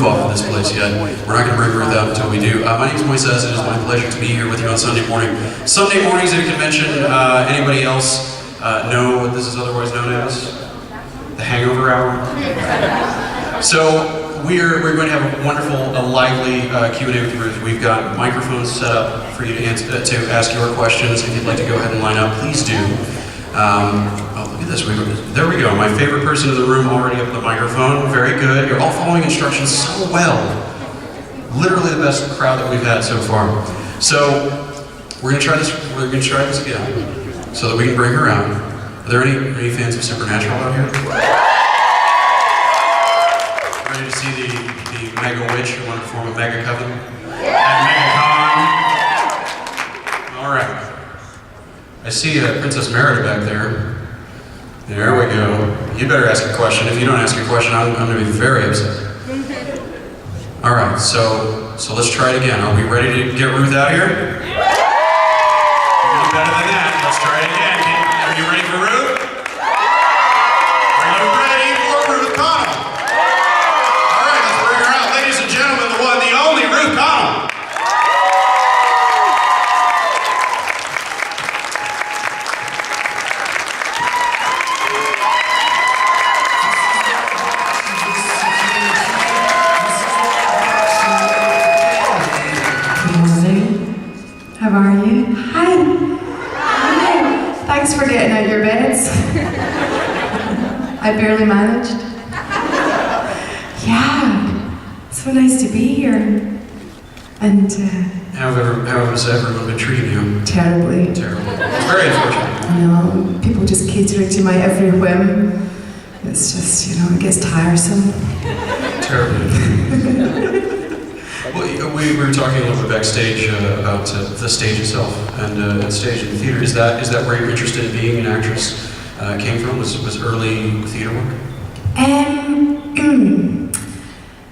off of this place yet. We're not going to bring Ruth out until we do. My name is Moises. It is my pleasure to be here with you on Sunday morning. Sunday mornings at a convention. Anybody else know what this is otherwise known as? The hangover hour. So we're going to have a wonderful, lively Q&A with Ruth. We've got microphones set up for you to ask your questions. If you'd like to go ahead and line up, please do. Oh, look at this. There we go. My favorite person in the room already up the microphone. Very good. You're all following instructions so well. Literally the best crowd that we've had so far. So we're going to try this. We're going to try this again, so that we can bring her out. Are there any fans of Supernatural out here? Ready to see the Mega Witch who wanted to form a Megacon at Megacon? All right. I see Princess Merida back there. There we go. You better ask a question. If you don't ask a question, I'm going to be very upset. All right, so let's try it again. Are we ready to get Ruth out here? We're going to do better than that. Let's try it again. Are you ready for Ruth? Are you ready for Ruth Donnell? All right, let's bring her out. Ladies and gentlemen, the one, the only Ruth Donnell. How are you? Hi. Hi. Thanks for getting out your beds. I barely managed. Yeah. So nice to be here. And How has everyone been treating you? terribly. Terrible. Very unfortunate. I know. People just catering to my every whim. It's just, it gets tiresome. Terribly. Well, we were talking a little bit backstage about the stage itself and stage in the theater. Is that where your interest in being an actress came from? Was early theater work?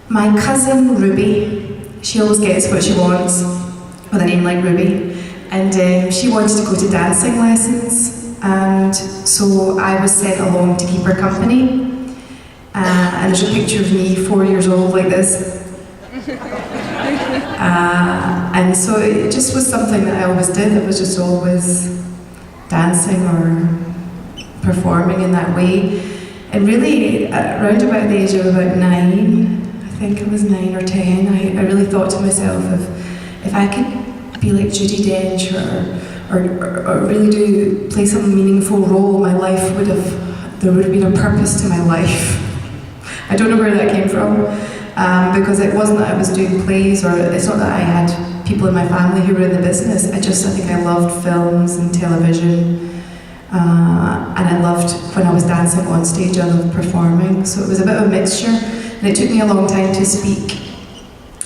My cousin Ruby, she always gets what she wants with a name like Ruby, and she wanted to go to dancing lessons, and so I was sent along to keep her company. And there's a picture of me, 4 years old, like this. And so it just was something that I always did. It was just always dancing or performing in that way. And really, around about the age of about 9, I think it was 9 or 10, I really thought to myself, if I could be like Judi Dench or really play some meaningful role, my life there would have been a purpose to my life. I don't know where that came from. Because it wasn't that I was doing plays, or it's not that I had people in my family who were in the business. I think I loved films and television, and I loved when I was dancing on stage. I loved performing, so it was a bit of a mixture. And it took me a long time to speak.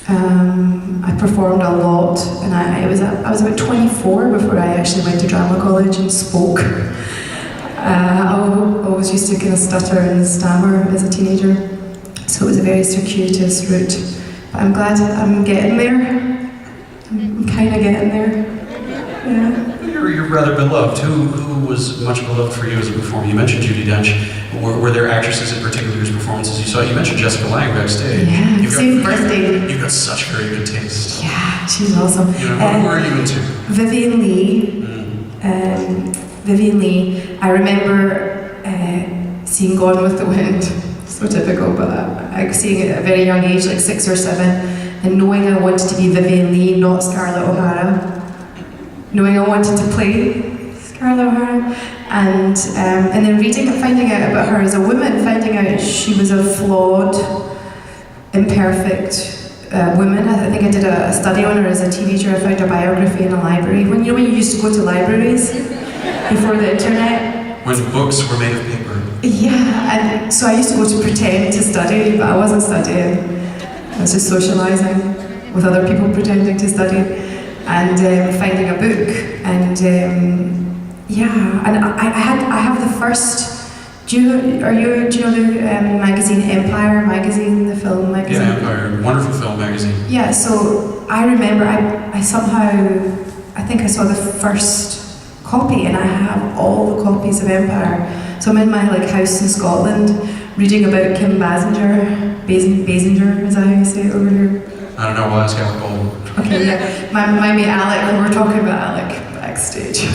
I performed a lot, and I was about 24 before I actually went to drama college and spoke. I always used to kind of stutter and stammer as a teenager. So it was a very circuitous route, but I'm glad I'm getting there. I'm kind of getting there. Yeah. You're rather beloved. Who was much beloved for you as a performer? You mentioned Judi Dench. Were there actresses in particular whose performances you saw? You mentioned Jessica Lange backstage. Yeah, same birthday. You've got such very good taste. Yeah, she's awesome. Who are you into? Vivian Leigh. Vivian Leigh. I remember seeing Gone with the Wind. So typical, but I was seeing it at a very young age, like 6 or 7, and knowing I wanted to be Vivian Leigh, not Scarlett O'Hara. Knowing I wanted to play Scarlett O'Hara, and then reading and finding out about her as a woman, finding out she was a flawed, imperfect woman. I think I did a study on her as a teenager. I found a biography in a library. When you used to go to libraries before the internet. When books were made of paper. Yeah, and so I used to go to pretend to study, but I wasn't studying. I was just socialising with other people pretending to study, and finding a book. And I have the first. Do you know the magazine Empire magazine, the film magazine? Yeah, Empire, wonderful film magazine. Yeah, so I remember I think I saw the first copy, and I have all the copies of Empire. So I'm in my house in Scotland, reading about Kim Basinger, is that how you say it over here? I don't know, we'll ask Alec Gold. Okay, yeah. My mate Alec, we were talking about Alec backstage.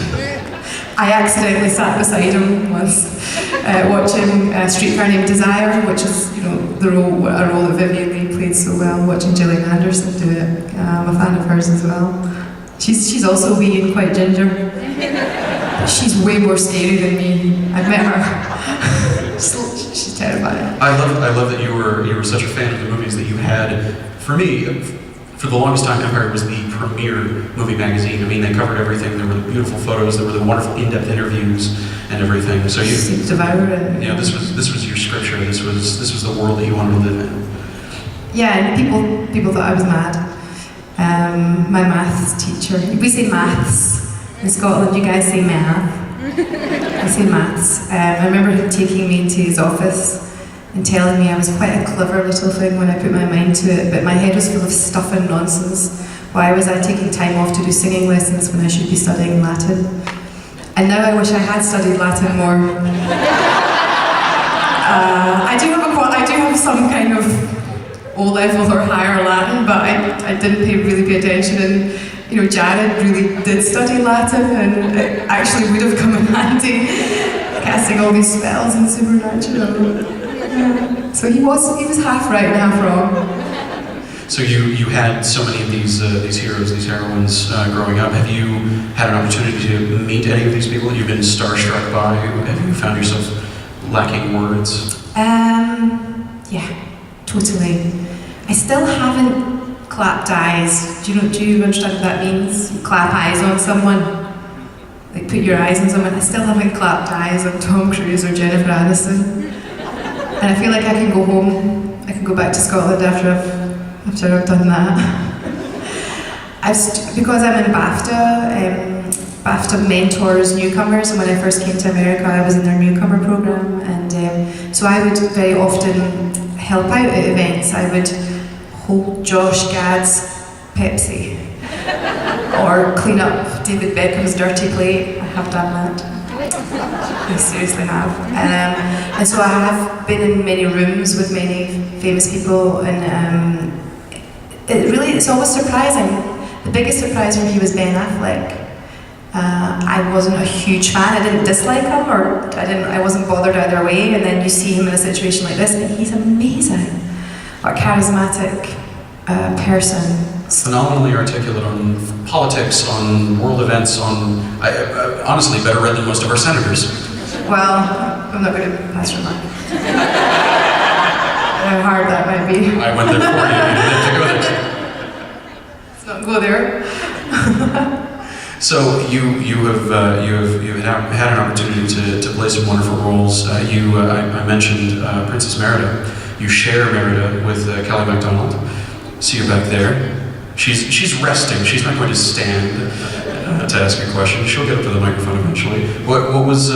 I accidentally sat beside him once, watching Street Car Named Desire, which is, a role that Vivian Leigh played so well, watching Gillian Anderson do it. I'm a fan of hers as well. She's also wee and quite ginger. She's way more scary than me. I've met her. She's terrifying. I love that you were such a fan of the movies that you had. For me, for the longest time, Empire was the premier movie magazine. I mean, they covered everything. There were the beautiful photos, there were the wonderful in-depth interviews and everything. So you devour it. this was your scripture. This was the world that you wanted to live in. Yeah, and people thought I was mad. My maths teacher. We say maths in Scotland. You guys say math. I say maths. I remember him taking me into his office and telling me I was quite a clever little thing when I put my mind to it, but my head was full of stuff and nonsense. Why was I taking time off to do singing lessons when I should be studying Latin? And now I wish I had studied Latin more. I do have some kind of O-level or higher Latin, but I didn't really pay attention. And Jared really did study Latin, and it actually would have come in handy, casting all these spells in Supernatural. So he was half right and half wrong. So you had so many of these heroes, these heroines growing up. Have you had an opportunity to meet any of these people that you've been starstruck by? Have you found yourself lacking words? Yeah, totally. I still haven't clapped eyes. Do you understand what that means? You clap eyes on someone. Like put your eyes on someone. I still haven't clapped eyes on Tom Cruise or Jennifer Aniston. And I feel like I can go home. I can go back to Scotland after I've done that. Because I'm in BAFTA, BAFTA mentors newcomers, and when I first came to America I was in their newcomer program, and so I would very often help out at events. I would hold Josh Gad's Pepsi, or clean up David Beckham's dirty plate. I have done that. I seriously have. And so I have been in many rooms with many famous people, and it's always surprising. The biggest surprise for me was Ben Affleck. I wasn't a huge fan. I didn't dislike him, or I wasn't bothered either way. And then you see him in a situation like this, and he's amazing. What a charismatic person. Phenomenally articulate on politics, on world events, honestly better read than most of our senators. Well, I'm not going to pass remark. How hard that might be. I went there for you. You didn't have to go there. Let's not go there. So you have had an opportunity to play some wonderful roles. I mentioned Princess Merida. You share Merida with Kelly MacDonald. See her back there. She's resting. She's not going to stand to ask a question. She'll get up to the microphone eventually. What was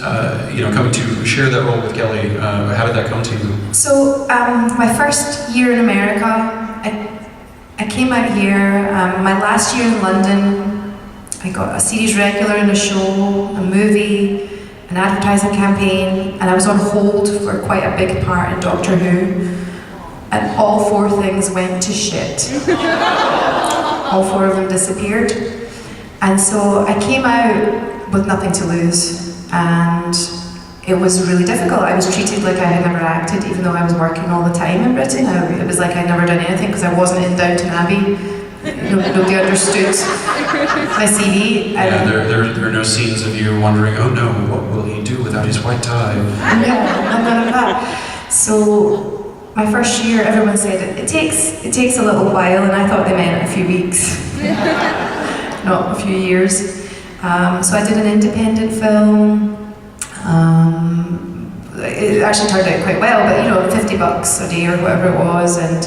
coming to share that role with Kelly? How did that come to you? So my first year in America, I came out here. My last year in London, I got a series regular in a show, a movie, an advertising campaign, and I was on hold for quite a big part in Doctor Who. And all four things went to shit. All four of them disappeared. And so I came out with nothing to lose. And it was really difficult. I was treated like I had never acted, even though I was working all the time in Britain. It was like I'd never done anything because I wasn't in Downton Abbey. Nobody understood my CV. Yeah, there are no scenes of you wondering, oh no, what will he do without his white tie? Yeah, none of that. So my first year, everyone said it takes a little while, and I thought they meant a few weeks, not a few years. So I did an independent film. It actually turned out quite well, but $50 a day or whatever it was, and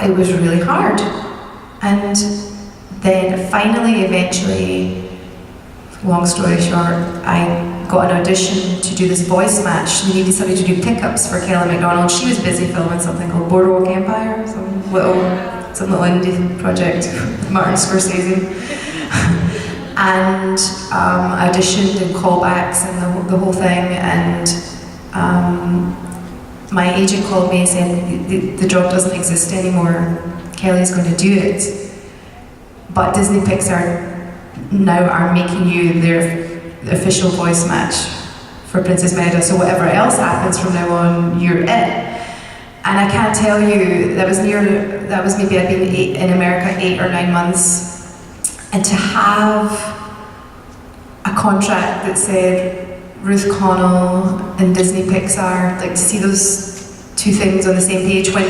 it was really hard. And then finally, eventually, long story short, I got an audition to do this voice match. We needed somebody to do pickups for Kelly MacDonald. She was busy filming something called Boardwalk Empire, some little indie project with Martin Scorsese. And I auditioned and callbacks and the whole thing, and my agent called me and said, the job doesn't exist anymore, Kelly's going to do it. But Disney Pixar now are making you their official voice match for Princess Merida, so whatever else happens from now on, you're in. And I can't tell you, that was maybe I'd been in America 8 or 9 months, and to have a contract that said Ruth Connell and Disney Pixar, like to see those two things on the same page when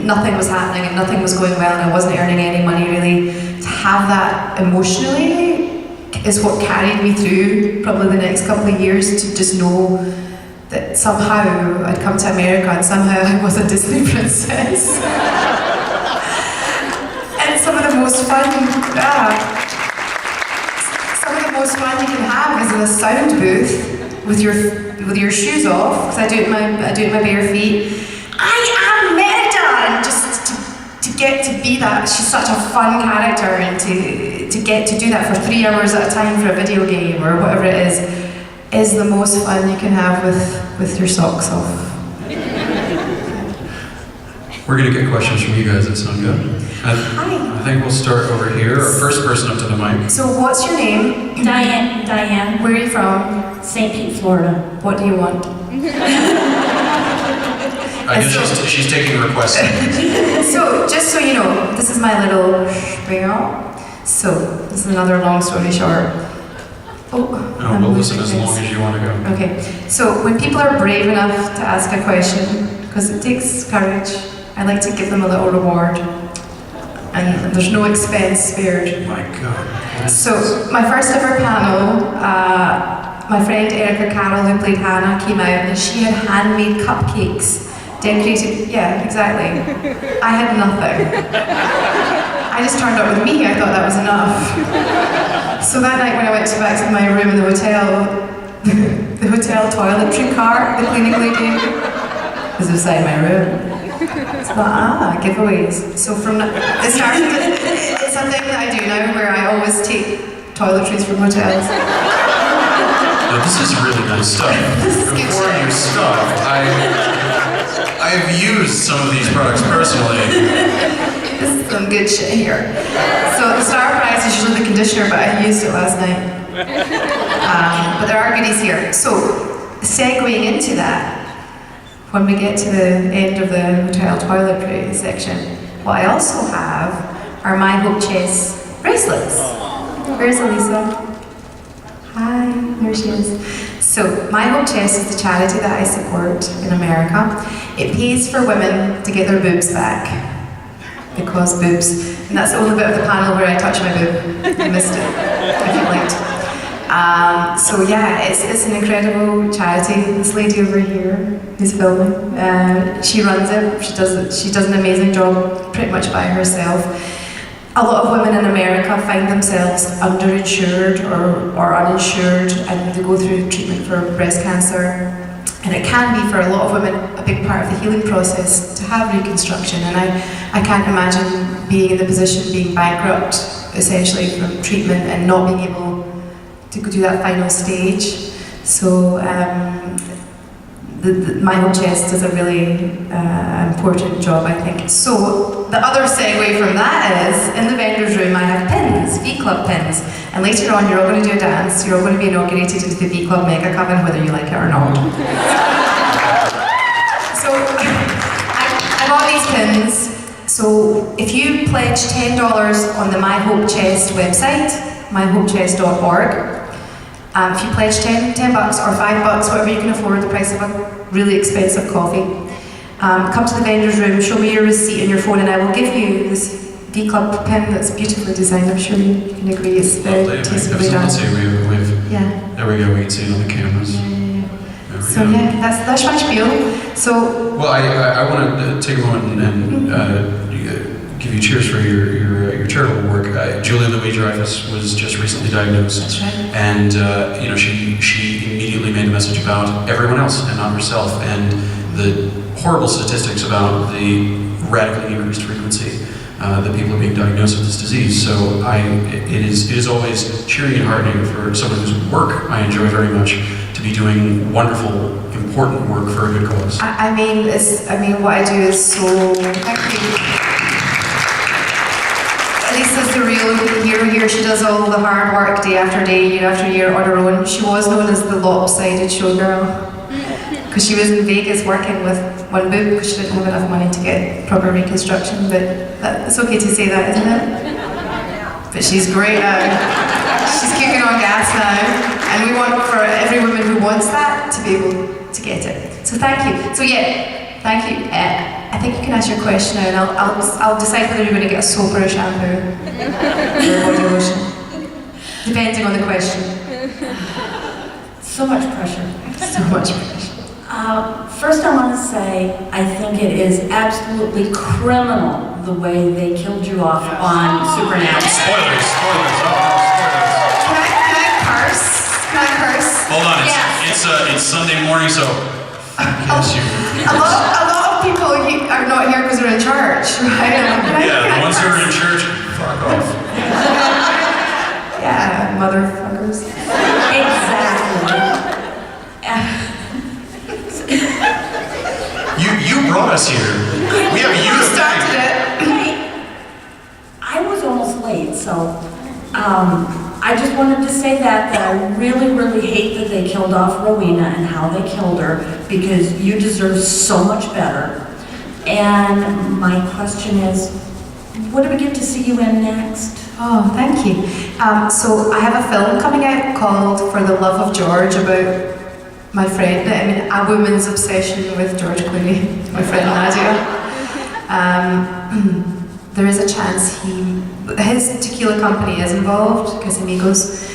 nothing was happening and nothing was going well and I wasn't earning any money really, to have that emotionally is what carried me through probably the next couple of years, to just know that somehow I'd come to America and somehow I was a Disney princess. And some of the most fun you can have is in a sound booth with your shoes off, because I do it in my bare feet. I am Merida! And just to get to be that, she's such a fun character, and to get to do that for 3 hours at a time for a video game or whatever it is the most fun you can have with your socks off. We're going to get questions from you guys that sound good. Hi. I think we'll start over here. Our first person up to the mic. So what's your name? Diane. Where are you from? St. Pete, Florida. What do you want? I guess she's taking requests. So, just so you know, this is my little spiel. So, this is another long story short. Oh, we'll listen as long as you want to go. Okay, so when people are brave enough to ask a question, because it takes courage, I like to give them a little reward. And there's no expense spared. My God. So, my first ever panel, my friend Erica Carroll, who played Hannah, came out and she had handmade cupcakes. Decorated, yeah, exactly. I had nothing. I just turned up with me, I thought that was enough. So that night when I went back to my room in the hotel, the hotel toiletry cart, the cleaning lady, was beside my room. So giveaways. So it's a thing that I do now where I always take toiletries from hotels. Now, this is really nice stuff. Before you stop, I've used some of these products personally. This is some good shit here. So the star prize is usually the conditioner, but I used it last night. But there are goodies here. So segueing into that, when we get to the end of the hotel toiletry section, what I also have are my Hope Chess bracelets. Where's Elisa? Hi, there she is. So, My Hope Chess is the charity that I support in America. It pays for women to get their boobs back. Because boobs. And that's the only bit of the panel where I touch my boob. You missed it, if you liked. So yeah, it's an incredible charity. This lady over here who's filming, she runs it. She does an amazing job pretty much by herself. A lot of women in America find themselves underinsured or uninsured, and they go through treatment for breast cancer. And it can be, for a lot of women, a big part of the healing process to have reconstruction. And I can't imagine being in the position, being bankrupt, essentially, from treatment and not being able to do that final stage. So My Hope Chess does a really important job, I think. So the other segue from that is, in the vendor's room I have pins, V-Club pins. And later on you're all going to do a dance, you're all going to be inaugurated into the V-Club Megacon, whether you like it or not. So I bought these pins. So if you pledge $10 on the My Hope Chess website, myhopechess.org, if you pledge $10 or $5, whatever you can afford, the price of a really expensive coffee, come to the vendor's room, show me your receipt on your phone, and I will give you this V-Club pin that's beautifully designed. I'm sure you can agree it's very tastefully done. Yeah. There we go, we can see it on the cameras. So yeah, that's my spiel. So. Well, I want to take a moment and give you cheers for your charitable work. Julia Louis-Dreyfus was just recently diagnosed. That's right. And she immediately made a message about everyone else and not herself, and the horrible statistics about the radically increased frequency that people are being diagnosed with this disease. So it is always cheering and heartening for someone whose work I enjoy very much to be doing wonderful important work for a good cause. I mean, what I do is so. Thank you. Lisa's the real hero here. She does all the hard work day after day, year after year on her own. She was known as the lopsided showgirl because she was in Vegas working with one boob because she didn't have enough money to get proper reconstruction. But it's okay to say that, isn't it? But she's great now. She's kicking on gas now, and we want for every woman who wants that to be able to get it. So thank you. So yeah, thank you. I think you can ask your question now, and I'll decide whether you're going to get a soap or a shampoo or a body lotion, depending on the question. So much pressure. So much pressure. First, I want to say I think it is absolutely criminal the way they killed you off on Supernatural. Spoilers. Oh, no, spoilers. Can I curse? Can I curse? Hold on, Yes. it's Sunday morning, so yes, you. A lot of people are not here because they're in church, right? Yeah, the ones who are in church, fuck off. Yeah, motherfuckers. Exactly. You brought us here. We have you to Started thank. it. I was almost late, so I just wanted to say that I really, really hate that they killed off Rowena and how they killed her because you deserve so much better. And my question is, what do we get to see you in next? Oh, thank you. So I have a film coming out called For the Love of George about my friend, a woman's obsession with George Clooney, my friend Nadia. There is a chance his tequila company is involved, Casamigos.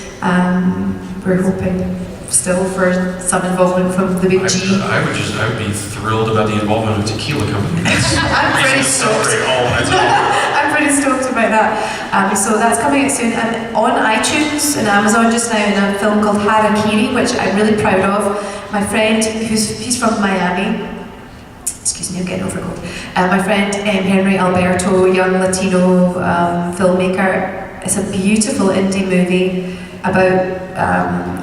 We're hoping still for some involvement from the big G. I would be thrilled about the involvement of tequila company. I'm pretty stoked. I'm pretty stoked about that. So that's coming out soon. And on iTunes and Amazon just now in a film called Harakiri, which I'm really proud of. My friend, he's from Miami. Excuse me, I'm getting overcold. My friend Henry Alberto, young Latino filmmaker. It's a beautiful indie movie about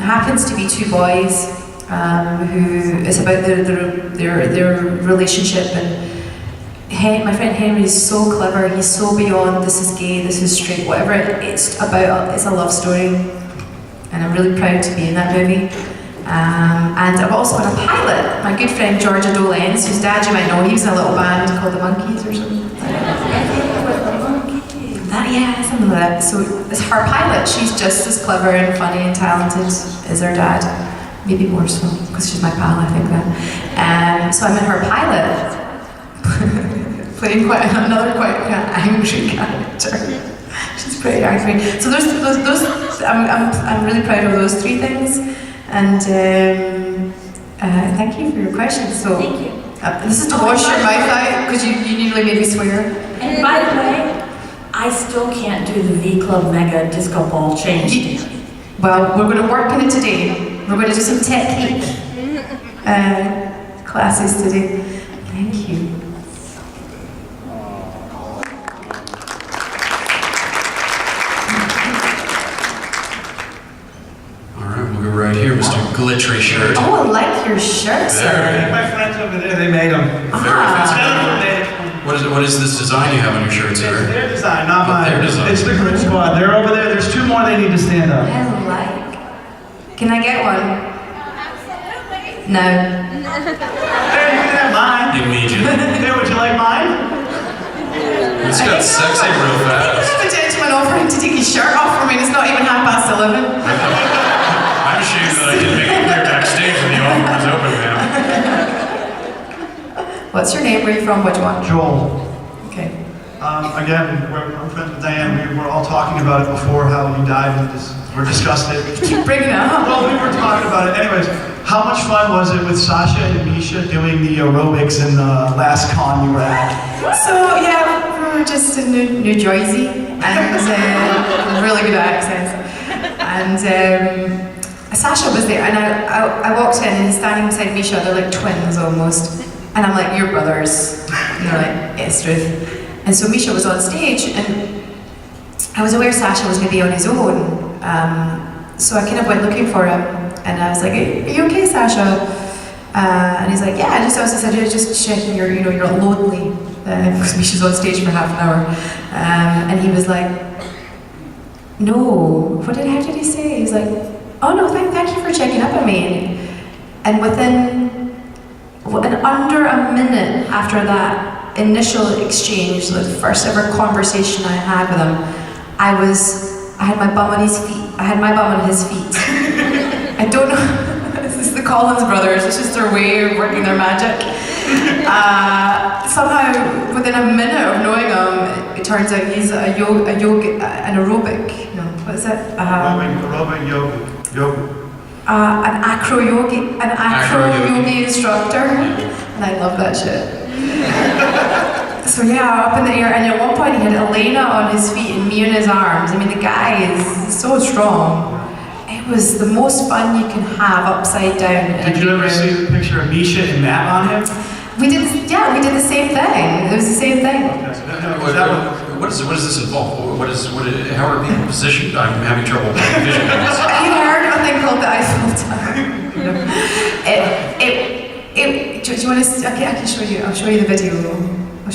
happens to be two boys who it's about their relationship, and my friend Henry is so clever. He's so beyond this is gay, this is straight, whatever it's about. It's a love story, and I'm really proud to be in that movie. And I've also been a pilot. My good friend Georgia Dolens, whose dad you might know, he was in a little band called the Monkeys or something. Something like that. So it's her pilot. She's just as clever and funny and talented as her dad. Maybe more so, because she's my pal, I think then. So I'm in her pilot, playing another quite angry character. She's pretty angry. So those I'm really proud of those three things. And thank you for your question. So Thank you. This is to wash your mouth out, because you nearly made me swear. And by the way, I still can't do the V Club Mega Disco Ball change. Well, we're going to work on it today. We're going to do some technique classes today. Thank you. All right, we'll go right here, Mr. Glittery Shirt. Oh, I like your shirt, sir. There. My friends over there, they made them. Very fancy. They- What is this design you have on your shirt, It's sir? their design, not mine. Their design. It's the group squad. They're over there. There's two more they need to stand up. I like. Can I get one? No. There, you can have mine. Immediately. Here, would you like mine? It's got sexy real I fast. have a gentleman offering to take his shirt off for me, and it's not even 11:30. I'm ashamed that I didn't make it clear backstage when the offer was open, man. What's your name? Where are you from? Which one? Joel. Okay. Again, I'm friends with Diane. We were all talking about it before, how you died. We're discussing it. Keep bringing it up. Well, we were talking about it. Anyways, how much fun was it with Sasha and Misha doing the aerobics in the last con you were at? So yeah, we were just in New Jersey, and really good accents. And Sasha was there, and I walked in, and he's standing beside Misha. They're like twins almost, and I'm like, "You're brothers," and they're like, "Yes, Ruth." And so Misha was on stage, and I was aware Sasha was maybe on his own. So I kind of went looking for him, and I was like, "Are you okay, Sasha?" And he's like, yeah, I just also said, just checking you're not lonely. Because Misha's on stage for half an hour. And he was like, no, how did he say? He's like, oh no, thank you for checking up on me. And under a minute after that initial exchange, the first ever conversation I had with him, I had my bum on his feet. I had my bum on his feet. I don't know, this is the Collins brothers, it's just their way of working their magic. Somehow, within a minute of knowing him, it turns out he's an aerobic, no, what is it? Aerobic yoga. An acro yogi instructor, and I love that shit. So yeah, up in the air, and at one point he had Elena on his feet and me on his arms. I mean, the guy is so strong. It was the most fun you can have upside down. Did you ever see the picture of Misha and Matt on him? We did the same thing. It was the same thing. What does this involve? How are people positioned? I'm having trouble visualizing this. Have you heard of a thing called the Eiffel Tower? Do you want to? Okay, I can show you. I'll show you the video. The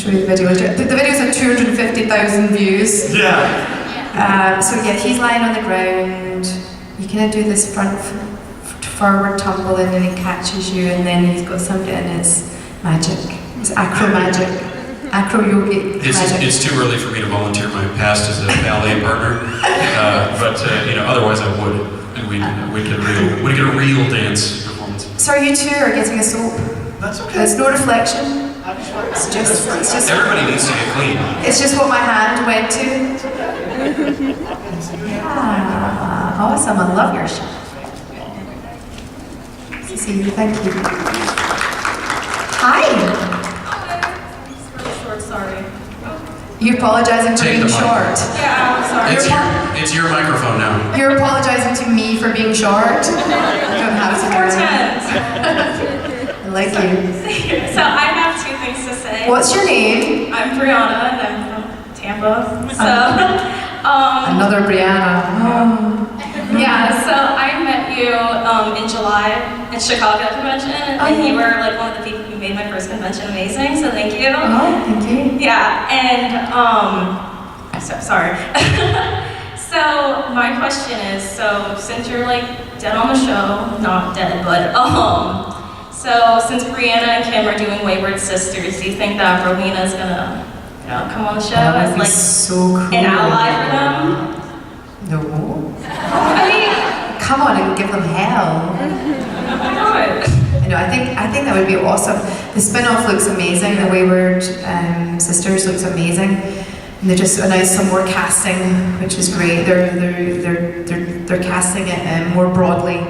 video's at 250,000 views. Yeah. So yeah, he's lying on the ground. You kind of do this forward tumble, and then he catches you, and then he's got something, and it's magic. It's acro magic. Acro yogi magic. It's too early for me to volunteer my past as a ballet partner, but otherwise I would, and we'd get a real dance performance. So you two are getting a soap. That's okay. There's no reflection. It's just. Everybody needs to get clean. It's just what my hand went to. Yeah, awesome. I love your show. Cecilia, thank you. Hi. Sorry. You're apologizing for being short. Yeah, I'm sorry. It's your microphone now. You're apologizing to me for being short. You don't have to do that. I like you. So I have two things to say. What's your name? I'm Brianna, and I'm from Tampa. So, another Brianna. yeah. So I met you in July at Chicago convention, and you were like one of the people who made my first convention amazing. So thank you. Oh, thank you. Yeah, and so sorry. So my question is, so since you're like dead on the show, not dead, but so since Brianna and Kim are doing Wayward Sisters, do you think that Rowena's gonna come on the show as like so cool. an ally for them? No. I mean, come on and give them hell. Why not? I think that would be awesome. The spin-off looks amazing. The Wayward Sisters looks amazing. And they just announced some more casting, which is great. They're casting it more broadly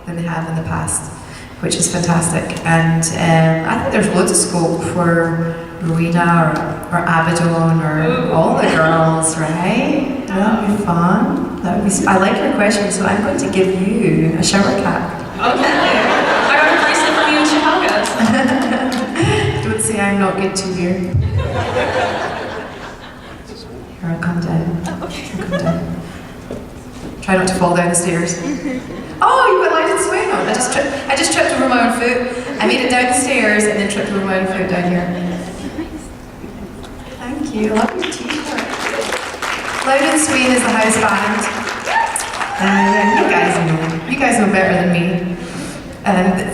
than they have in the past, which is fantastic. And I think there's loads of scope for Rowena or Abaddon or all the girls, right? That would be fun. I like your question, so I'm going to give you a shower cap. Okay. I got a bracelet from you in Chicago. Don't say I'm not good to you. Here, I'll come down. Okay. I'll come down. Try not to fall down the stairs. Oh, you've got lighted swing on. I just tripped over my own foot. I made it down the stairs and then tripped over my own foot down here. Thank you. I love your t-shirt. Loud and Swain is the house band. You guys know better than me.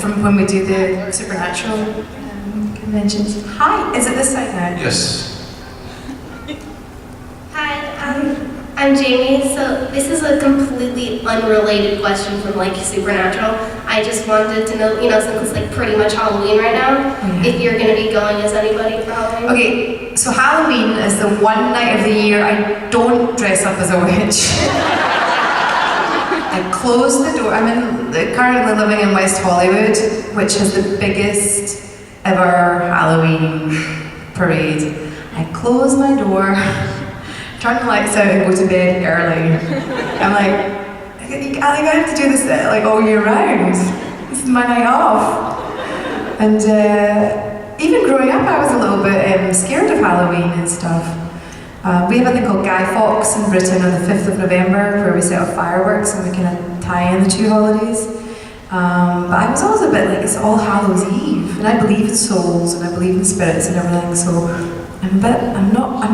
From when we do the supernatural conventions. Hi, is it this side now? Yes. Hi, I'm Jamie. So this is a completely unrelated question from like Supernatural. I just wanted to know, since it's like pretty much Halloween right now, if you're going to be going as anybody for Halloween. Okay, so Halloween is the one night of the year I don't dress up as a witch. I close the door. I'm currently living in West Hollywood, which has the biggest ever Halloween parade. I close my door, turn the lights out and go to bed early. I'm like, I have to do this like all year round. This is my night off. And even growing up, I was a little bit scared of Halloween and stuff. We have a thing called Guy Fawkes in Britain on the 5th of November where we set off fireworks and we kind of tie in the two holidays. But I was always a bit like, it's All Hallows Eve, and I believe in souls, and I believe in spirits and everything, so I'm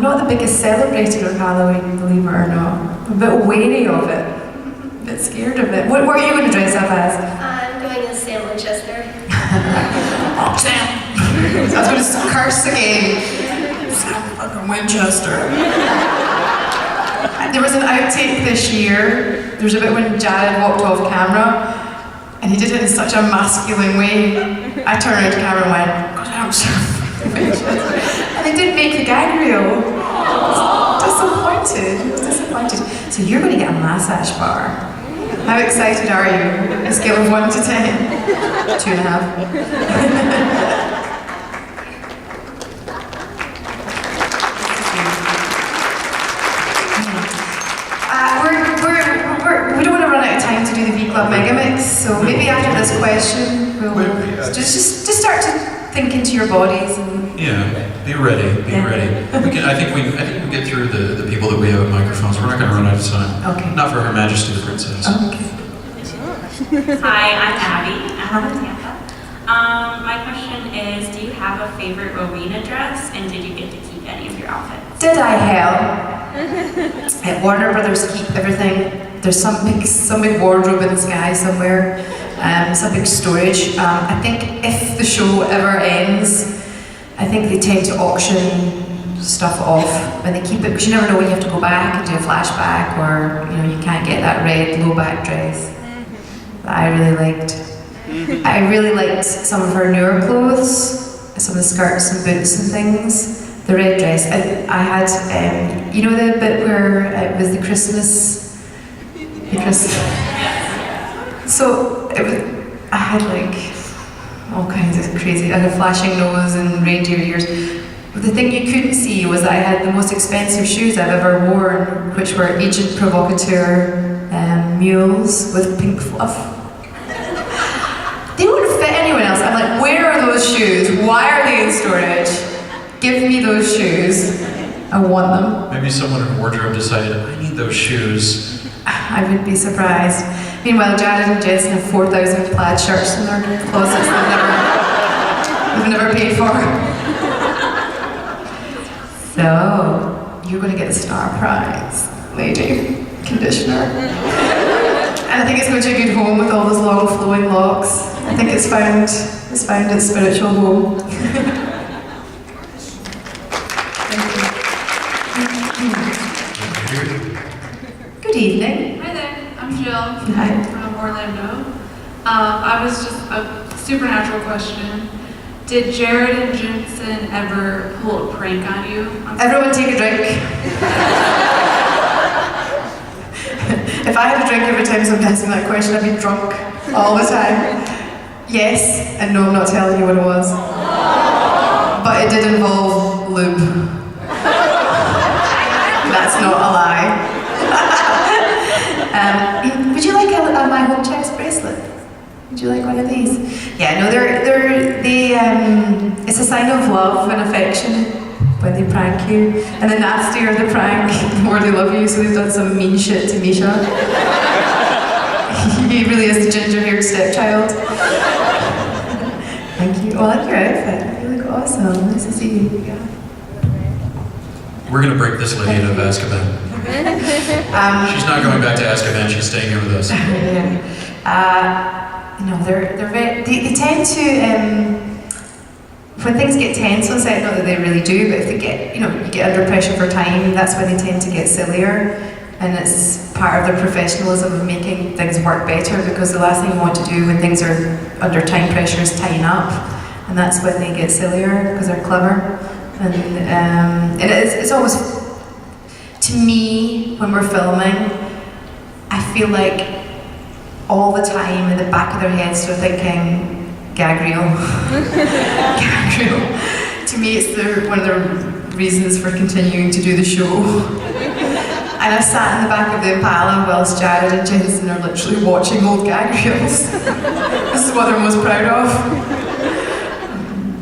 not the biggest celebrator of Halloween, believe it or not. I'm a bit wary of it, a bit scared of it. What are you going to dress up as? I'm going as Sam Winchester. Oh, Sam! I was going to curse again. Sam fucking Winchester. There was an outtake this year. There's a bit when Jared walked off camera, and he did it in such a masculine way. I turned around to camera and went, God, I'm so fucking Winchester. And they didn't make the gag reel. I was disappointed. So you're going to get a massage bar. How excited are you? On a scale of 1 to 10? 2.5. We don't want to run out of time to do the V-Club Megamix, so maybe after this question, we'll just start to think into your bodies. And Yeah, be ready. I think we can get through the people that we have at microphones. We're not going to run out of time. Okay. Not for Her Majesty the Princess. Okay. Hi, I'm Abby. I'm in Tampa. My question is, do you have a favorite Rowena dress, and did you get to keep any of your outfits? Did I hell? At Warner Brothers keep everything. There's some big wardrobe in the sky somewhere. Some big storage. I think if the show ever ends, I think they tend to auction stuff off when they keep it, because you never know when you have to go back and do a flashback, or you can't get that red low back dress that I really liked. I really liked some of her newer clothes, some of the skirts and boots and things. The red dress. I had, the bit where it was the Christmas. So I had like all kinds of crazy. I had a flashing nose and reindeer ears. But the thing you couldn't see was that I had the most expensive shoes I've ever worn, which were Agent Provocateur mules with pink fluff. They wouldn't fit anyone else. I'm like, where are those shoes? Why are they in storage? Give me those shoes. I want them. Maybe someone in wardrobe decided, I need those shoes. I would be surprised. Meanwhile, Jared and Jason have 4,000 plaid shirts in their closets they've never paid for. So, you're going to get the star prize, lady conditioner. And I think it's going to a good home with all those long flowing locks. I think it's found its spiritual home. Good evening. Hi there, I'm Jill Hi. from Orlando. I was just a supernatural question. Did Jared and Jensen ever pull a prank on you? Everyone take a drink. If I had a drink every time someone asked me that question, I'd be drunk all the time. Yes, and no, I'm not telling you what it was. But it did involve lube. That's not a lie. Would you like my home checks bracelet? Would you like one of these? Yeah, no, it's a sign of love and affection when they prank you. And the nastier the prank, the more they love you, so they've done some mean shit to Misha. He really is the ginger-haired stepchild. Thank you. Oh, I like your outfit. You look awesome. Nice to see you. Yeah. We're going to break this lady out of Azkaban. She's not going back to Azkaban, she's staying here with us. No, they tend to, when things get tense on set, not that they really do, but if they get, you get under pressure for time, that's when they tend to get sillier. And it's part of their professionalism of making things work better, because the last thing you want to do when things are under time pressure is tighten up. And that's when they get sillier, because they're clever. And it's always, to me, when we're filming, I feel like all the time in the back of their heads they're thinking, gag reel. Gag reel. To me, it's one of the reasons for continuing to do the show. And I sat in the back of the Impala whilst Jared and Jensen are literally watching old gag reels. This is what they're most proud of.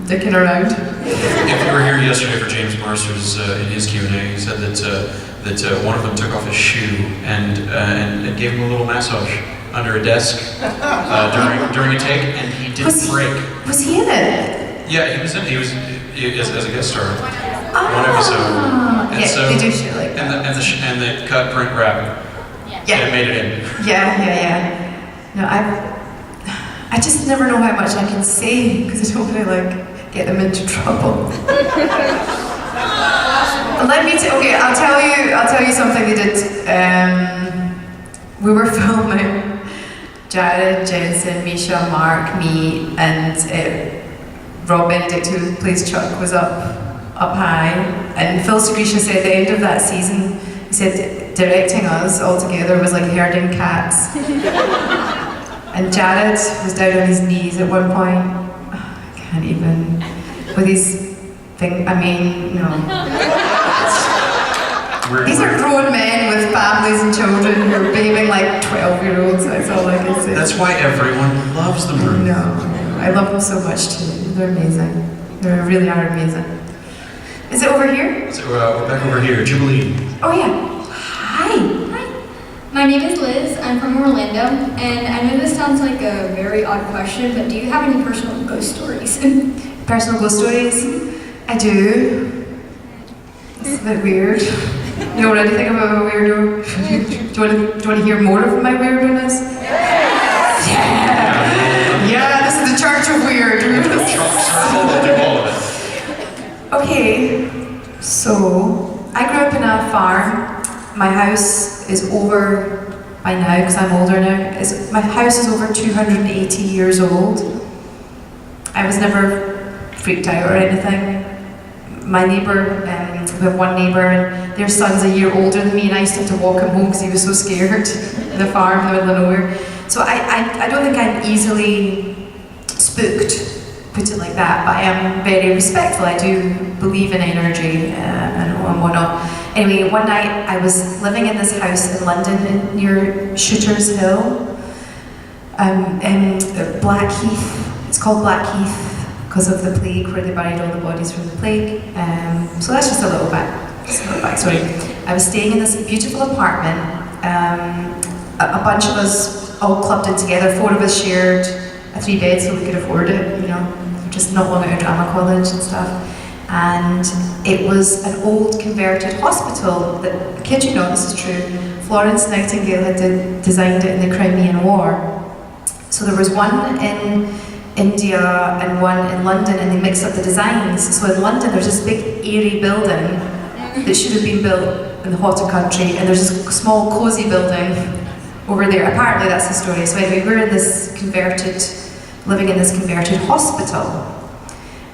Dicking around. If you were here yesterday for James Marsters in his Q&A, he said that one of them took off his shoe and gave him a little massage under a desk during a take, and he didn't break. Was he in it? Yeah, he was as a guest star. One episode. And yeah, so, they do shit like that. And they cut print wrap. Yeah. And made it in. Yeah. No, I just never know how much I can say because I don't want to like get them into trouble. Okay, I'll tell you something they did. We were filming. Jared, Jensen, Misha, Mark, me, and Rob Benedict, who plays Chuck, was up high. And Phil Segrisha said at the end of that season, he said directing us all together was like herding cats. And Jared was down on his knees at one point. I can't even. With his thing, I mean, no. These are grown men with families and children who are behaving like 12-year-olds, that's all I can say. That's why everyone loves them, Ruth. No, I love them so much too. They're amazing. They really are amazing. Is it over here? So we're back over here, Jubilee. Oh yeah. Hi. My name is Liz. I'm from Orlando, and I know this sounds like a very odd question, but do you have any personal ghost stories? Personal ghost stories? I do. It's a bit weird. You know anything about a weirdo? do you want to hear more of my weirdness? Yeah, this is the church of weird. Okay, so I grew up in a farm. My house is over, by now, because I'm older now, my house is over 280 years old. I was never freaked out or anything. My neighbour, we have one neighbour, and their son's a year older than me, and I used to have to walk him home because he was so scared in the farm in the middle of nowhere. So I don't think I'm easily spooked, put it like that, but I am very respectful. I do believe in energy and whatnot. Anyway, one night I was living in this house in London near Shooter's Hill, Blackheath. It's called Blackheath because of the plague, where they buried all the bodies from the plague. So that's just a little backstory. I was staying in this beautiful apartment. A bunch of us all clubbed in together. 4 of us shared a 3-bed so we could afford it, you know, just not long out of drama college and stuff. And it was an old converted hospital that, kid you not, this is true, Florence Nightingale had designed it in the Crimean War. So there was one in India and one in London, and they mixed up the designs. So in London there's this big airy building that should have been built in the hotter country, and there's this small cosy building over there. Apparently that's the story. So anyway, we're in this living in this converted hospital.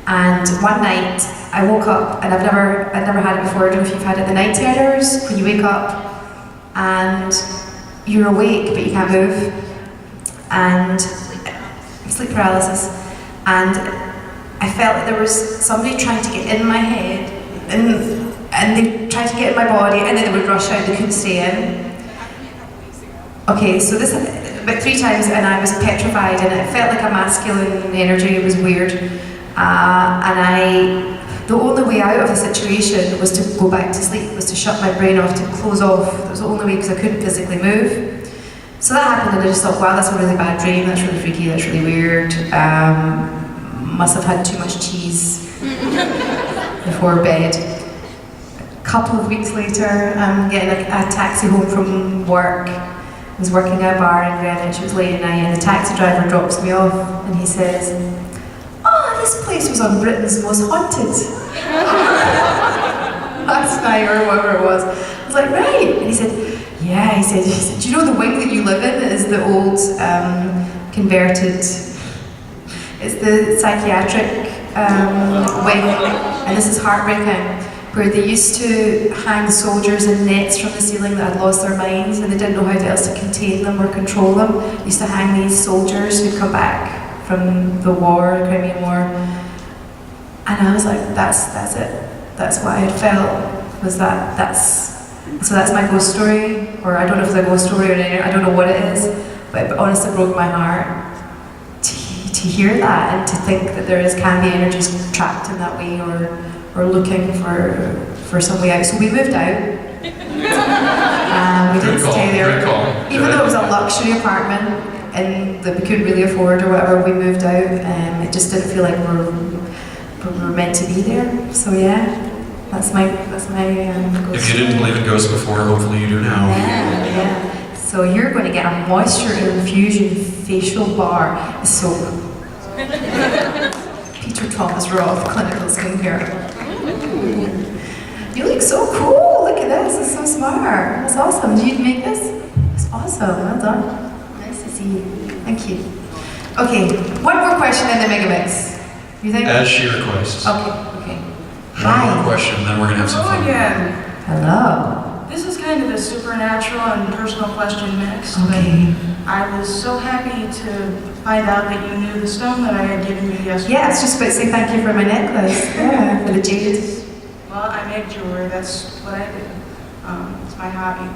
And one night I woke up, and I'd never had it before. I don't know if you've had it, the night terrors, when you wake up and you're awake but you can't move, and sleep paralysis. And I felt that there was somebody trying to get in my head, and they tried to get in my body, and then they would rush out, they couldn't stay in. Okay, so this about 3 times, and I was petrified, and it felt like a masculine energy. It was weird. And the only way out of the situation was to go back to sleep, was to shut my brain off, to close off. That was the only way, because I couldn't physically move. So that happened, and I just thought, wow, that's a really bad dream, that's really freaky, that's really weird. Must have had too much cheese before bed. A couple of weeks later, I'm getting a taxi home from work. I was working at a bar in Greenwich, it was late at night, and the taxi driver drops me off, and he says, "Oh, this place was on Britain's Most Haunted last night," or whatever it was. I was like, right. And he said, yeah, he said, do you know the wing that you live in is the old converted, it's the psychiatric wing, and this is heartbreaking, where they used to hang soldiers in nets from the ceiling that had lost their minds, and they didn't know how else to contain them or control them. They used to hang these soldiers who'd come back from the war, the Crimean War. And I was like, that's it. That's what I had felt, was so that's my ghost story, or I don't know if it's a ghost story or anything, I don't know what it is, but it honestly broke my heart to hear that, and to think that can be energies trapped in that way, or looking for some way out. So we moved out, We didn't stay there. Good call. Even though it was a luxury apartment and that we couldn't really afford or whatever, we moved out. It just didn't feel like we were meant to be there. So yeah, that's my ghost. If you didn't believe in ghosts before, hopefully you do now. Yeah. So you're going to get a moisture infusion facial bar soap. Peter Thomas Roth, clinical skincare. You look so cool. Look at this. It's so smart. That's awesome. Did you make this? It's awesome. Well done. Nice to see you. Thank you. Okay. One more question in the mega mix. You think? As she requests. Okay. One more question, then we're going to have some Hello fun. again. Hello. This is kind of a supernatural and personal question mix. Okay. But I was so happy to find out that you knew the stone that I had given you yesterday. Yeah, I was just about to say thank you for my necklace. Yeah, for the jade. Well, I make jewelry. That's what I do. It's my hobby.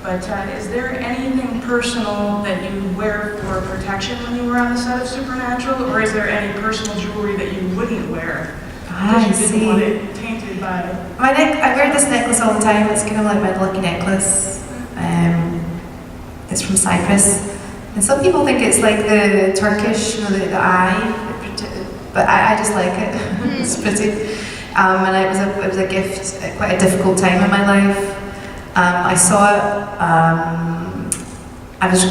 But is there anything personal that you wear for protection when you were on the set of Supernatural? Or is there any personal jewelry that you wouldn't wear? I Because you didn't see. want it tainted by... I wear this necklace all the time. It's kind of like my lucky necklace. It's from Cyprus. And some people think it's like the Turkish, the eye. But I just like it. It's pretty. And it was a gift at quite a difficult time in my life. I saw it. I was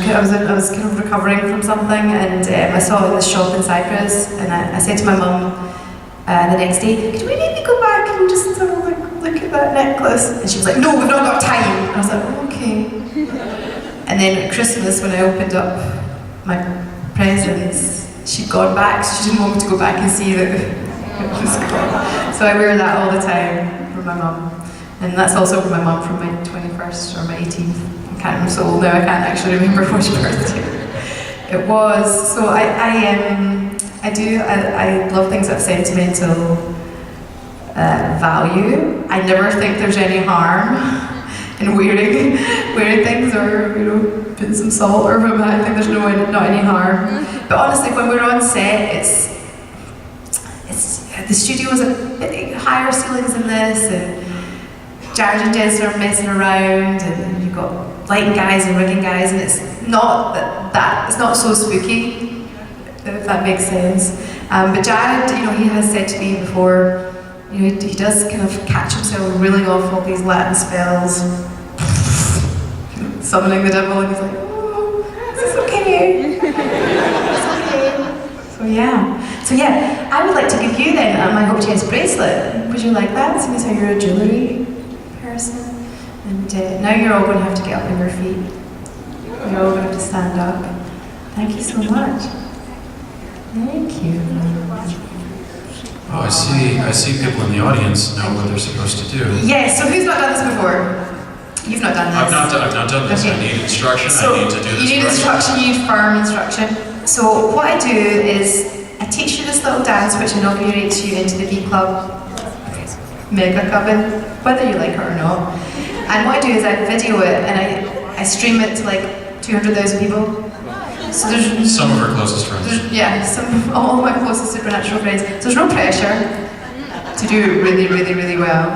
kind of recovering from something, and I saw it in the shop in Cyprus. And I said to my mum the next day, "Could we maybe go back and just sort of like look at that necklace?" And she was like, "No, we've not got time." And I was like, oh, "Okay." And then at Christmas, when I opened up my presents, she'd gone back, so she didn't want me to go back and see that it was gone. So I wear that all the time for my mum. And that's also for my mum from my 21st or my 18th. I can't, I'm so old now, I can't actually remember which birthday it was. So I love things that have sentimental value. I never think there's any harm in wearing things or putting some salt or whatever. I think there's not any harm. But honestly, when we're on set, the studio is a bit higher ceilings than this, and Jared and Jess are messing around, and you've got lighting guys and rigging guys, and it's not it's not so spooky, if that makes sense. But Jared, he has said to me before, he does kind of catch himself reeling off all these Latin spells, summoning the devil, and he's like, "Oh, is this okay? It's okay." So yeah, I would like to give you then my Hope Chest bracelet. Would you like that? Seeing as how you're a jewellery person. And now you're all going to have to get up on your feet. You're all going to have to stand up. Thank you so much. Thank you. Oh, I see people in the audience know what they're supposed to do. Yes, so who's not done this before? You've not done this. I've not done this. Okay. I need instruction. So I need to do this. you need instruction, you need firm instruction. So what I do is I teach you this little dance which inaugurates you into the V Club Megacon, whether you like it or not. And what I do is I video it and I stream it to like 200,000 people. So there's some of our closest friends. All my closest supernatural friends. So there's no pressure to do it really, really, really well.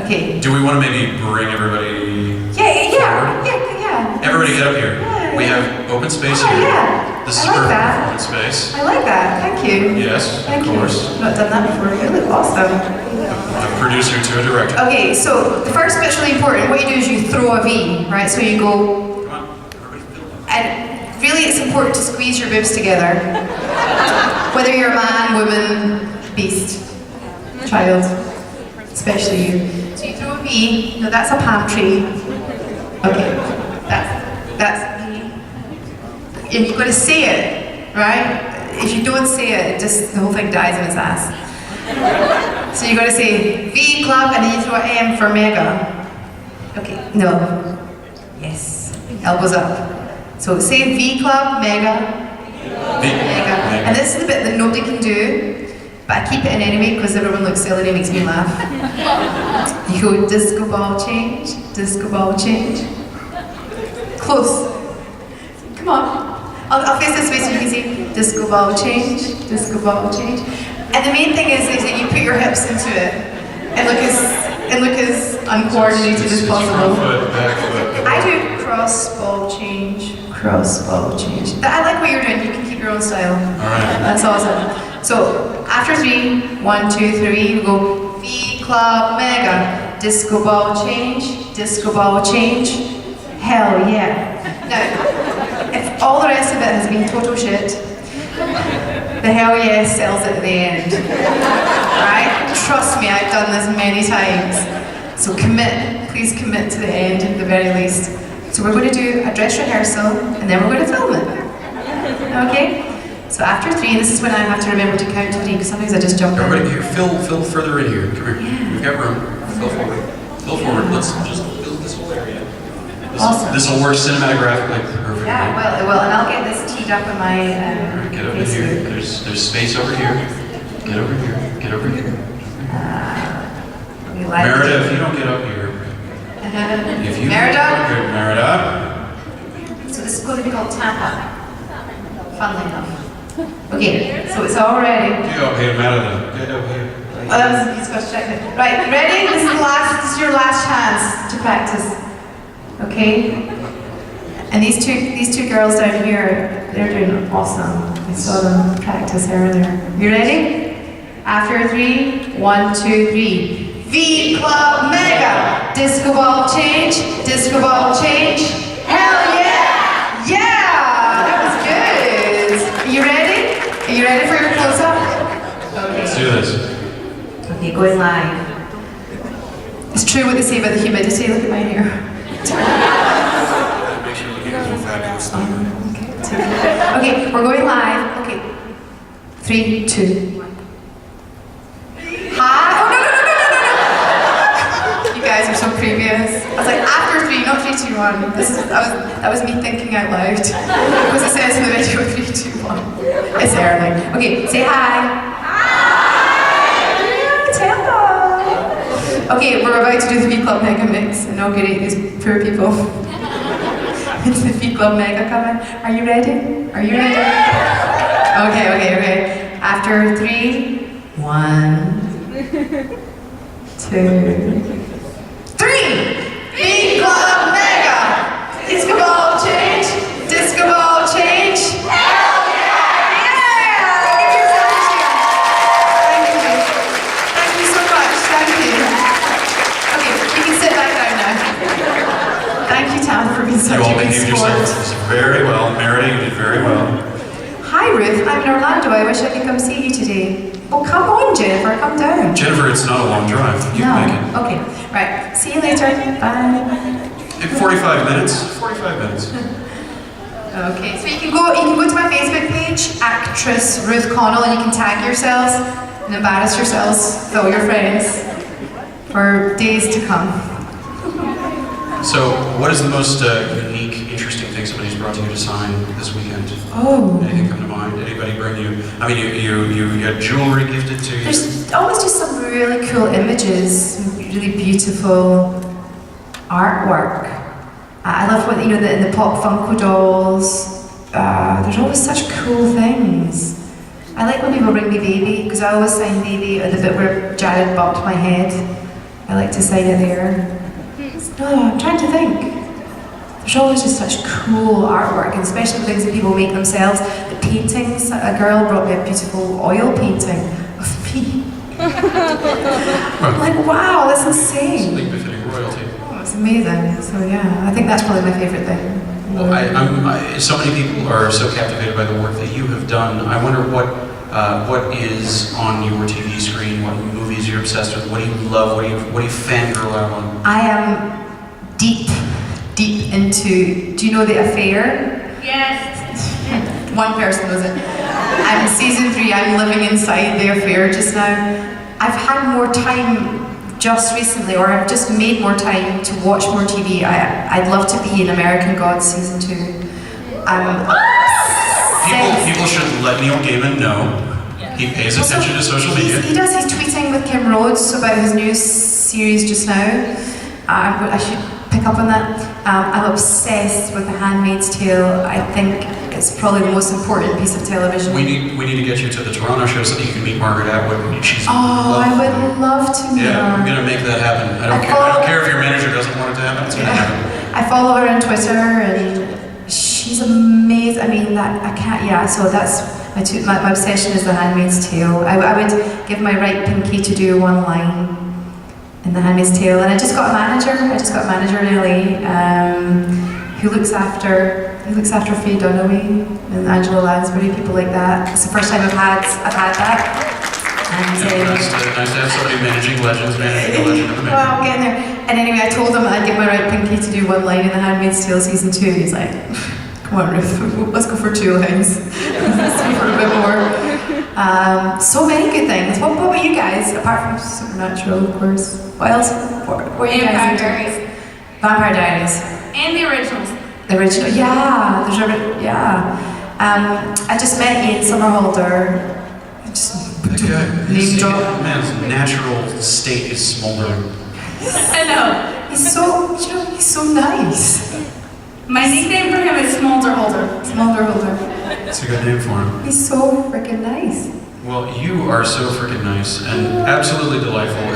Okay. Do we want to maybe bring everybody? Yeah. Everybody get up here. Yeah. We have open space here. Yeah. This is I like perfect that. performance space. I like that. Thank you. Yes, Thank of course. you. I've not done that before. You look awesome. A producer to a director. Okay, so the first bit's really important. What you do is you throw a V, right? So you go, Come on, everybody feel it. and really it's important to squeeze your boobs together. Whether you're a man, woman, beast, child, especially you. So you throw a V, no, that's a palm tree. Okay, that's V. And you've got to say it, right? If you don't say it, the whole thing dies in its ass. So you got to say V Club and then you throw an M for mega. Okay, no. Yes. Elbows up. So say V Club, mega. Mega. And this is the bit that nobody can do, but I keep it in anyway because everyone looks silly and it makes me laugh. You go disco ball change, disco ball change. Close. Come on. I'll face this way so you can see disco ball change, disco ball change. And the main thing is that you put your hips into it and look as and look as uncoordinated as possible. Front foot, back foot. I do cross ball change. Cross ball change. I like what you're doing. You can keep your own style. All right. That's awesome. So after 3, 1, 2, 3, we go V Club Mega. Disco ball change. Disco ball change. Hell yeah. Now, if all the rest of it has been total shit, the hell yeah sells at the end. Right? Trust me, I've done this many times. So commit. Please commit to the end at the very least. So we're going to do a dress rehearsal and then we're going to film it. Okay? So after 3, this is when I have to remember to count to 3 because sometimes I just jump in. Everybody here, Phil further in here. Come here. Yeah. We've got room. Phil forward. Phil forward. Let's just build this whole area. Awesome. This will work cinematographically perfectly. Yeah, well, it will. And I'll get this teed up on my Alright, get over here. There's space over here. Get over here. Get over here. Merida, if you don't get up here. If you Merida? Merida. So this is going to be called Tampa. Funnily enough. Okay, so it's all ready. Get up here, Merida. Get up here. He's got to check it. Right, you ready? This is your last chance to practice. Okay? And these two girls down here, they're doing awesome. I saw them practice earlier. You ready? After 3, 1, 2, 3. V Club Mega! Disco ball change, disco ball change. Hell yeah! Yeah! That was good. Are you ready? Are you ready for your close-up? Okay. Let's do this. Okay, going live. It's true what they say about the humidity. Look at my hair. Make sure you get some fabulous Okay, we're going live. Okay. 3, 2, 1. Hi. Oh, no. You guys are so previous. I was like, after 3, not 3, 2, 1. That was me thinking out loud. Because it says in the video 3, 2, 1. It's early. Okay, say hi. Tampa. Okay, we're about to do the V Club Mega Mix. Inaugurate these poor people. It's the V Club Mega coming. Are you ready? Are you ready? Okay. After 3, 1, 2, 3. V Club Mega. Disco ball change. Disco ball change. Hell yeah! Give yourself a cheer. Thank you so much. Thank you. Okay, you can sit back down now. Thank you, Tam, for being such You a all good behaved sport. yourselves very well. Merida, you did very well. Hi, Ruth. I'm in Orlando. I wish I could come see you today. Oh, come on, Jennifer. Come down. Jennifer, it's not a long drive. You can make it. Okay. Right. See you later. Bye. In 45 minutes. 45 minutes. Okay. So you can go to my Facebook page, actress Ruth Connell, and you can tag yourselves and embarrass yourselves with all your friends for days to come. So, what is the most unique, interesting thing somebody's brought to you to sign this weekend? Oh. Anything come to mind? Anybody bring you? I mean, you got jewelry gifted to you. There's always just some really cool images, really beautiful artwork. I love what, in the pop Funko dolls. There's always such cool things. I like when people bring me Baby, because I always sign Baby at the bit where Jared bumped my head. I like to sign it there. No, I'm trying to think. There's always just such cool artwork, and especially things that people make themselves. The paintings, a girl brought me a beautiful oil painting of me. I'm like, wow, that's insane. Something befitting royalty. Oh, it's amazing. So yeah, I think that's probably my favorite thing. Well, so many people are so captivated by the work that you have done. I wonder what is on your TV screen, what movies you're obsessed with, what do you love, what do you fangirl out on? I am deep into, do you know The Affair? Yes. One person knows it. I'm season 3, I'm living inside The Affair just now. I've had more time just recently, or I've just made more time to watch more TV. I'd love to be in American Gods season 2. People should let Neil Gaiman know. He pays attention to social media. He does. He's tweeting with Kim Rhodes about his new series just now. I should pick up on that. I'm obsessed with The Handmaid's Tale. I think it's probably the most important piece of television. We need to get you to the Toronto show so that you can meet Margaret Atwood. She's I would love to meet Yeah, her. I'm gonna make that happen. I don't care if your manager doesn't want it to happen. It's gonna happen. I follow her on Twitter, and she's amazing. I mean, that I can't. Yeah, so that's my obsession is The Handmaid's Tale. I would give my right pinky to do one line in The Handmaid's Tale, and I just got a manager. In LA who looks after Faye Dunaway and Angela Lansbury, people like that. It's the first time I've had that. And, Nice to have somebody managing the legend of the making. well, I'm getting there. And anyway, I told him I'd give my right pinky to do one line in The Handmaid's Tale season 2, and he's like, come on, Ruth, let's go for 2 lines. Let's go for a bit more. So many good things. What about you guys, apart from Supernatural, of course? What else? What are you guys into? Vampire Diaries. And the originals. The original, yeah. I just met Ian Somerhalder. Name drop. That man's natural state is smoldering. I know. He's so nice. My nickname for him is Smolderholder. Smolderholder. That's a good name for him. He's so freaking nice. Well, you are so freaking nice and absolutely delightful.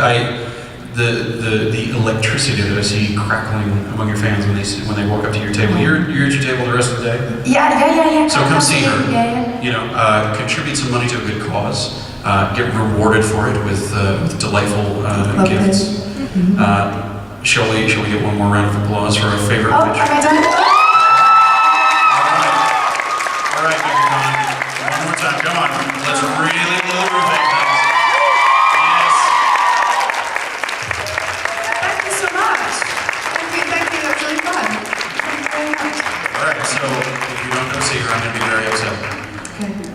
The electricity that I see crackling among your fans when they walk up to your table. You're at your table the rest of the day. Yeah. So come see her. Yeah. You know, contribute some money to a good cause. Get rewarded for it with delightful gifts. Mm-hmm. Shall we get one more round of applause for our favorite Oh, pitch? am I done? All right, Megacon. One more time. Come on. Let's really blow Ruth out. Yes. Thank you so much. Thank you. That's really fun. Thank you very much. All right. So if you don't go see her, I'm going to be very upset. Okay.